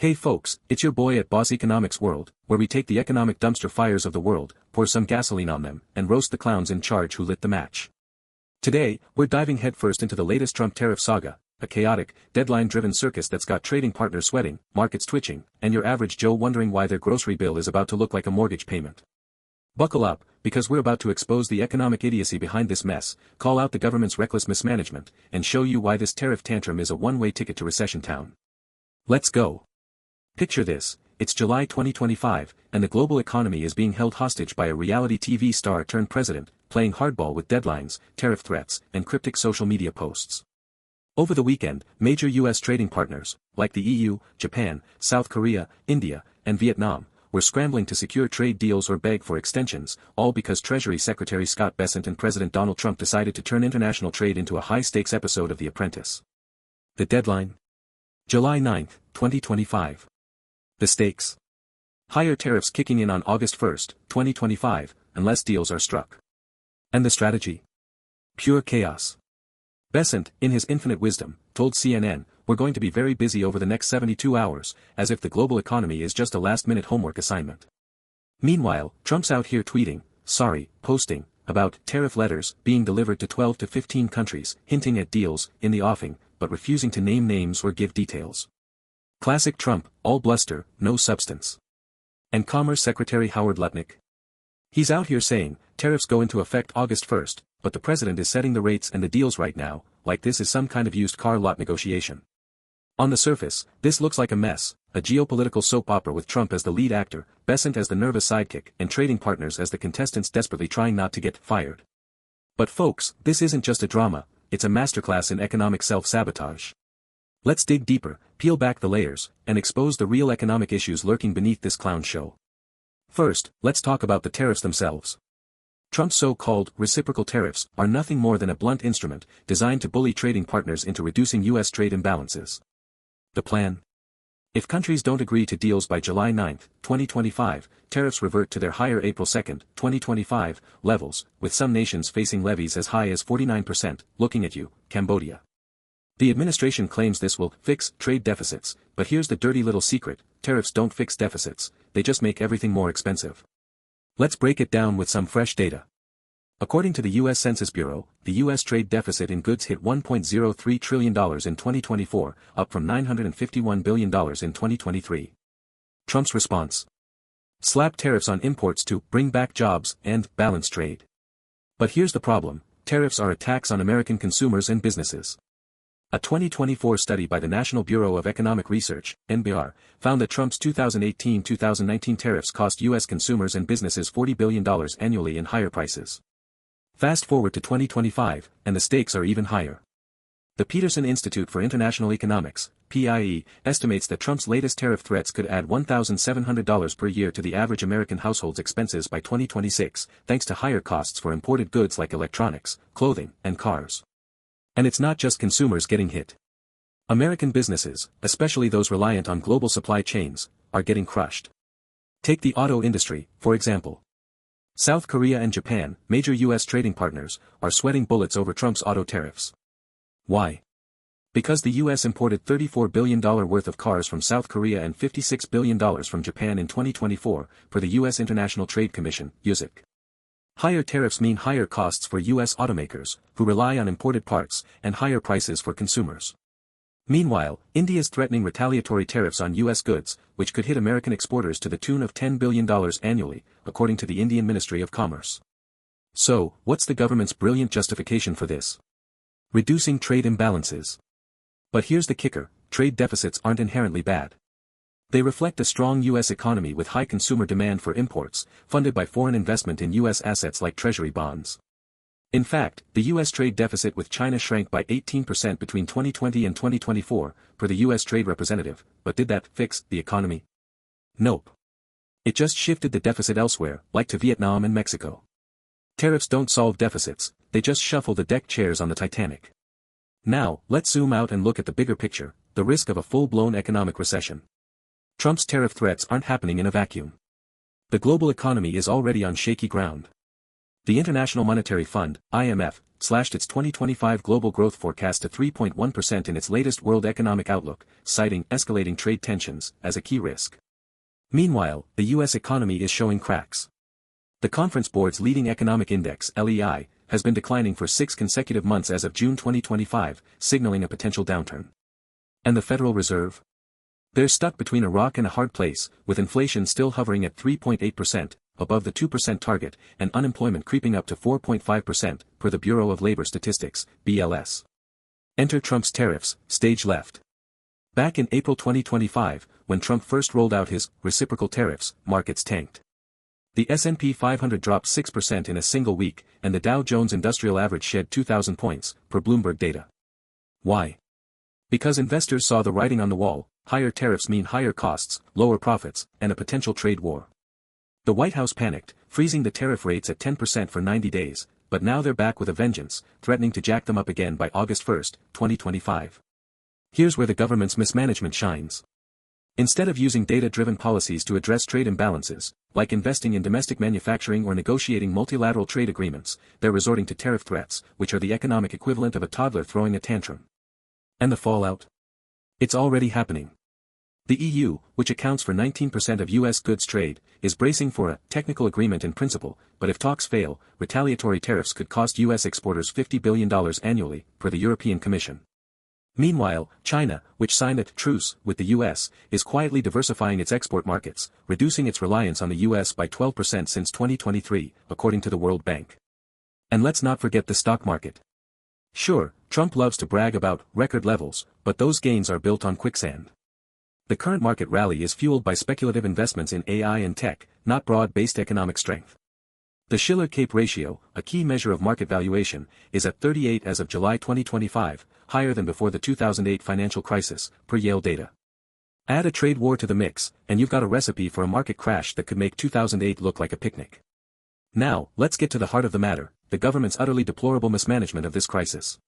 Hey folks, it's your boy at Boss Economics World, where we take the economic dumpster fires of the world, pour some gasoline on them, and roast the clowns in charge who lit the match. Today, we're diving headfirst into the latest Trump tariff saga, a chaotic, deadline-driven circus that's got trading partners sweating, markets twitching, and your average Joe wondering why their grocery bill is about to look like a mortgage payment. Buckle up, because we're about to expose the economic idiocy behind this mess, call out the government's reckless mismanagement, and show you why this tariff tantrum is a one-way ticket to recession town. Let's go. Picture this, it's July 2025, and the global economy is being held hostage by a reality TV star turned president, playing hardball with deadlines, tariff threats, and cryptic social media posts. Over the weekend, major U.S. trading partners, like the EU, Japan, South Korea, India, and Vietnam, were scrambling to secure trade deals or beg for extensions, all because Treasury Secretary Scott Bessent and President Donald Trump decided to turn international trade into a high-stakes episode of The Apprentice. The deadline? July 9, 2025. The stakes? Higher tariffs kicking in on August 1, 2025, unless deals are struck. And the strategy? Pure chaos. Bessent, in his infinite wisdom, told CNN, "We're going to be very busy over the next 72 hours, as if the global economy is just a last-minute homework assignment." Meanwhile, Trump's out here tweeting, posting, about tariff letters being delivered to 12 to 15 countries, hinting at deals in the offing, but refusing to name names or give details. Classic Trump, all bluster, no substance. And Commerce Secretary Howard Lutnick? He's out here saying, tariffs go into effect August 1, but the president is setting the rates and the deals right now, like this is some kind of used car lot negotiation. On the surface, this looks like a mess, a geopolitical soap opera with Trump as the lead actor, Bessent as the nervous sidekick, and trading partners as the contestants desperately trying not to get fired. But folks, this isn't just a drama, it's a masterclass in economic self-sabotage. Let's dig deeper, peel back the layers, and expose the real economic issues lurking beneath this clown show. First, let's talk about the tariffs themselves. Trump's so-called reciprocal tariffs are nothing more than a blunt instrument designed to bully trading partners into reducing U.S. trade imbalances. The plan? If countries don't agree to deals by July 9, 2025, tariffs revert to their higher April 2, 2025, levels, with some nations facing levies as high as 49%, looking at you, Cambodia. The administration claims this will fix trade deficits, but here's the dirty little secret, tariffs don't fix deficits, they just make everything more expensive. Let's break it down with some fresh data. According to the U.S. Census Bureau, the U.S. trade deficit in goods hit $1.03 trillion in 2024, up from $951 billion in 2023. Trump's response? Slap tariffs on imports to bring back jobs and balance trade. But here's the problem, tariffs are a tax on American consumers and businesses. A 2024 study by the National Bureau of Economic Research, NBR, found that Trump's 2018-2019 tariffs cost U.S. consumers and businesses $40 billion annually in higher prices. Fast forward to 2025, and the stakes are even higher. The Peterson Institute for International Economics, PIE, estimates that Trump's latest tariff threats could add $1,700 per year to the average American household's expenses by 2026, thanks to higher costs for imported goods like electronics, clothing, and cars. And it's not just consumers getting hit. American businesses, especially those reliant on global supply chains, are getting crushed. Take the auto industry, for example. South Korea and Japan, major U.S. trading partners, are sweating bullets over Trump's auto tariffs. Why? Because the U.S. imported $34 billion worth of cars from South Korea and $56 billion from Japan in 2024, per the U.S. International Trade Commission, USIC. Higher tariffs mean higher costs for U.S. automakers, who rely on imported parts, and higher prices for consumers. Meanwhile, India's threatening retaliatory tariffs on U.S. goods, which could hit American exporters to the tune of $10 billion annually, according to the Indian Ministry of Commerce. So, what's the government's brilliant justification for this? Reducing trade imbalances. But here's the kicker, trade deficits aren't inherently bad. They reflect a strong U.S. economy with high consumer demand for imports, funded by foreign investment in U.S. assets like Treasury bonds. In fact, the U.S. trade deficit with China shrank by 18% between 2020 and 2024, per the U.S. Trade Representative, but did that fix the economy? Nope. It just shifted the deficit elsewhere, like to Vietnam and Mexico. Tariffs don't solve deficits, they just shuffle the deck chairs on the Titanic. Now, let's zoom out and look at the bigger picture, the risk of a full-blown economic recession. Trump's tariff threats aren't happening in a vacuum. The global economy is already on shaky ground. The International Monetary Fund, IMF, slashed its 2025 global growth forecast to 3.1% in its latest World Economic Outlook, citing escalating trade tensions as a key risk. Meanwhile, the U.S. economy is showing cracks. The Conference Board's leading economic index, LEI, has been declining for 6 consecutive months as of June 2025, signaling a potential downturn. And the Federal Reserve? They're stuck between a rock and a hard place, with inflation still hovering at 3.8%, above the 2% target, and unemployment creeping up to 4.5%, per the Bureau of Labor Statistics, BLS. Enter Trump's tariffs, stage left. Back in April 2025, when Trump first rolled out his reciprocal tariffs, markets tanked. The S&P 500 dropped 6% in a single week, and the Dow Jones Industrial Average shed 2,000 points, per Bloomberg data. Why? Because investors saw the writing on the wall: higher tariffs mean higher costs, lower profits, and a potential trade war. The White House panicked, freezing the tariff rates at 10% for 90 days, but now they're back with a vengeance, threatening to jack them up again by August 1, 2025. Here's where the government's mismanagement shines. Instead of using data-driven policies to address trade imbalances, like investing in domestic manufacturing or negotiating multilateral trade agreements, they're resorting to tariff threats, which are the economic equivalent of a toddler throwing a tantrum. And the fallout? It's already happening. The EU, which accounts for 19% of U.S. goods trade, is bracing for a technical agreement in principle, but if talks fail, retaliatory tariffs could cost U.S. exporters $50 billion annually, per the European Commission. Meanwhile, China, which signed a truce with the U.S., is quietly diversifying its export markets, reducing its reliance on the U.S. by 12% since 2023, according to the World Bank. And let's not forget the stock market. Sure, Trump loves to brag about record levels, but those gains are built on quicksand. The current market rally is fueled by speculative investments in AI and tech, not broad-based economic strength. The Shiller-Cape ratio, a key measure of market valuation, is at 38 as of July 2025, higher than before the 2008 financial crisis, per Yale data. Add a trade war to the mix, and you've got a recipe for a market crash that could make 2008 look like a picnic. Now, let's get to the heart of the matter: the government's utterly deplorable mismanagement of this crisis.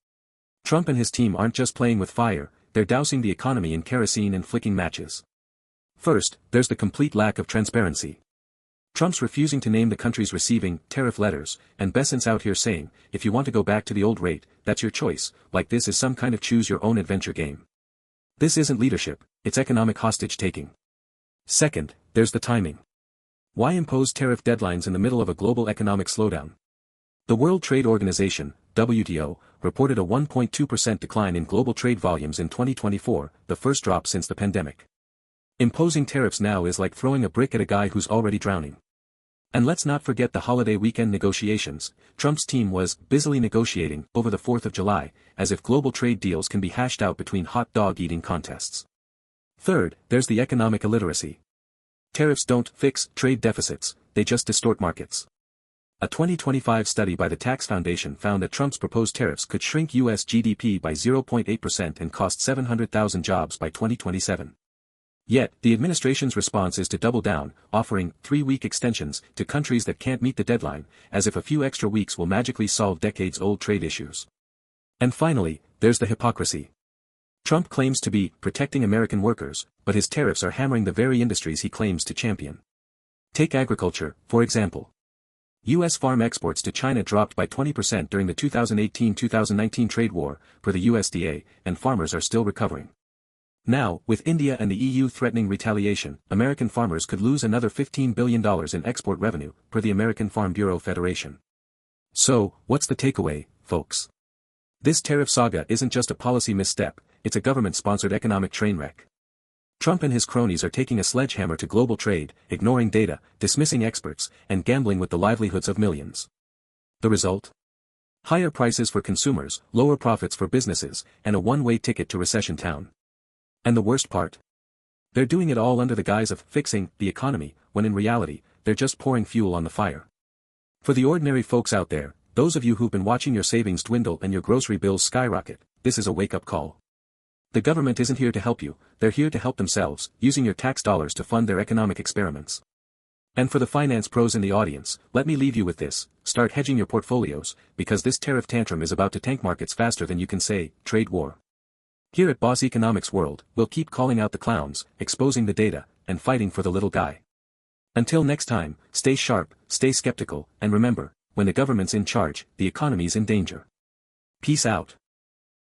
Trump and his team aren't just playing with fire, they're dousing the economy in kerosene and flicking matches. First, there's the complete lack of transparency. Trump's refusing to name the countries receiving tariff letters, and Bessent's out here saying, if you want to go back to the old rate, that's your choice, like this is some kind of choose-your-own-adventure game. This isn't leadership, it's economic hostage-taking. Second, there's the timing. Why impose tariff deadlines in the middle of a global economic slowdown? The World Trade Organization, WTO, reported a 1.2% decline in global trade volumes in 2024, the first drop since the pandemic. Imposing tariffs now is like throwing a brick at a guy who's already drowning. And let's not forget the holiday weekend negotiations. Trump's team was busily negotiating over the 4th of July, as if global trade deals can be hashed out between hot dog eating contests. Third, there's the economic illiteracy. Tariffs don't fix trade deficits, they just distort markets. A 2025 study by the Tax Foundation found that Trump's proposed tariffs could shrink U.S. GDP by 0.8% and cost 700,000 jobs by 2027. Yet, the administration's response is to double down, offering 3-week extensions to countries that can't meet the deadline, as if a few extra weeks will magically solve decades-old trade issues. And finally, there's the hypocrisy. Trump claims to be protecting American workers, but his tariffs are hammering the very industries he claims to champion. Take agriculture, for example. U.S. farm exports to China dropped by 20% during the 2018-2019 trade war, per the USDA, and farmers are still recovering. Now, with India and the EU threatening retaliation, American farmers could lose another $15 billion in export revenue, per the American Farm Bureau Federation. So, what's the takeaway, folks? This tariff saga isn't just a policy misstep, it's a government-sponsored economic train wreck. Trump and his cronies are taking a sledgehammer to global trade, ignoring data, dismissing experts, and gambling with the livelihoods of millions. The result? Higher prices for consumers, lower profits for businesses, and a one-way ticket to recession town. And the worst part? They're doing it all under the guise of fixing the economy, when in reality, they're just pouring fuel on the fire. For the ordinary folks out there, those of you who've been watching your savings dwindle and your grocery bills skyrocket, this is a wake-up call. The government isn't here to help you, they're here to help themselves, using your tax dollars to fund their economic experiments. And for the finance pros in the audience, let me leave you with this: start hedging your portfolios, because this tariff tantrum is about to tank markets faster than you can say, trade war. Here at Boss Economics World, we'll keep calling out the clowns, exposing the data, and fighting for the little guy. Until next time, stay sharp, stay skeptical, and remember, when the government's in charge, the economy's in danger. Peace out.